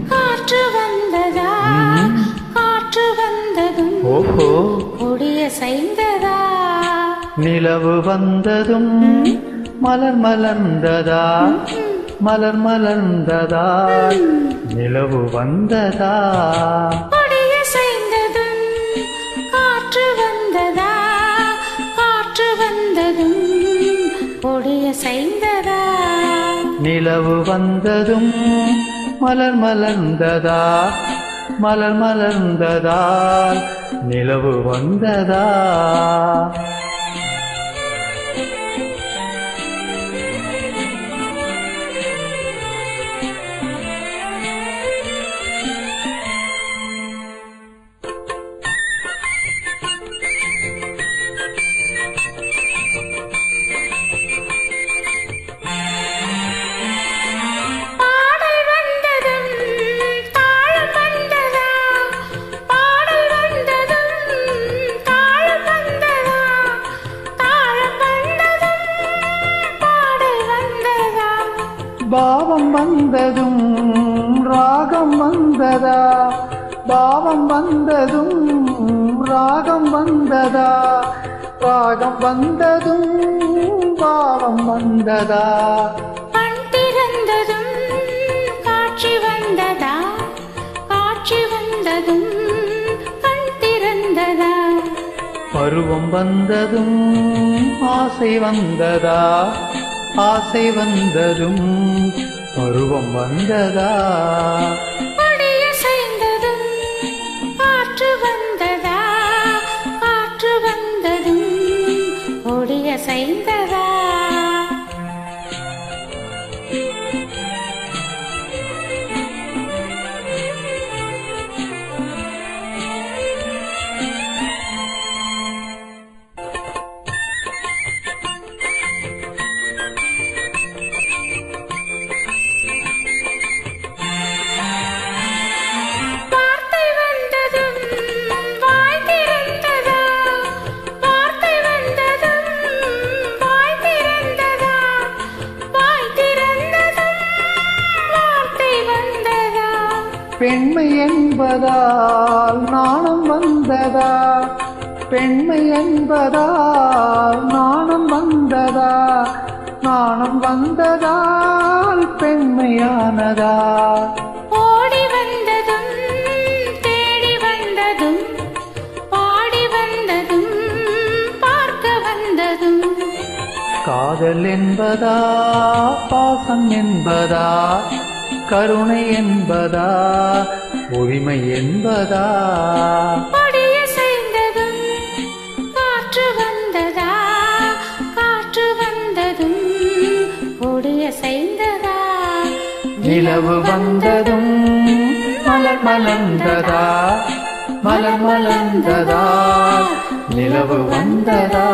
காற்று வந்ததா காற்று வந்ததும் ஓஹோ கொடிய செய்ததா நிலவு வந்ததும் மலர் மலர்ந்ததா மலர் மலர்ந்ததா நிலவு வந்ததா கொடிய செய்ததும் காற்று வந்ததா காற்று வந்ததும் கொடிய செய்ததா நிலவு வந்ததும் மலர் மலர்ந்ததா மலர் மலர்ந்ததா நிலவு வந்ததா பாவம் வந்ததும் ராகம் வந்ததா பாவம் வந்ததும் ராகம் வந்ததா ராகம் வந்ததும் பாவம் வந்ததா கண் திறந்ததும் காட்சி வந்ததா காட்சி வந்ததும் கண் திறந்ததா பருவம் வந்ததும் ஆசை வந்ததா ஆசை வந்ததும் பருவம் வந்ததா கொடிய செய்ததும் காற்று வந்ததா காற்று வந்ததும் கொடிய செய்ததா பெண்மை என்பதால் நாணம் வந்ததா பெண்மை என்பதால் நாணம் வந்ததா நாணம் வந்ததால் பெண்மையானதா ஓடி வந்ததும் தேடி வந்ததும் பாடி வந்ததும் பார்க்க வந்ததும் காதல் என்பதா பாசம் என்பதா கருணை என்பதா உரிமை என்பதா கொடிய செய்ததும் காற்று வந்ததா காற்று வந்ததும் கொடிய செய்ததா நிலவு வந்ததும் மலர் மலர்ந்ததா மலர் மலர்ந்ததா நிலவு வந்ததா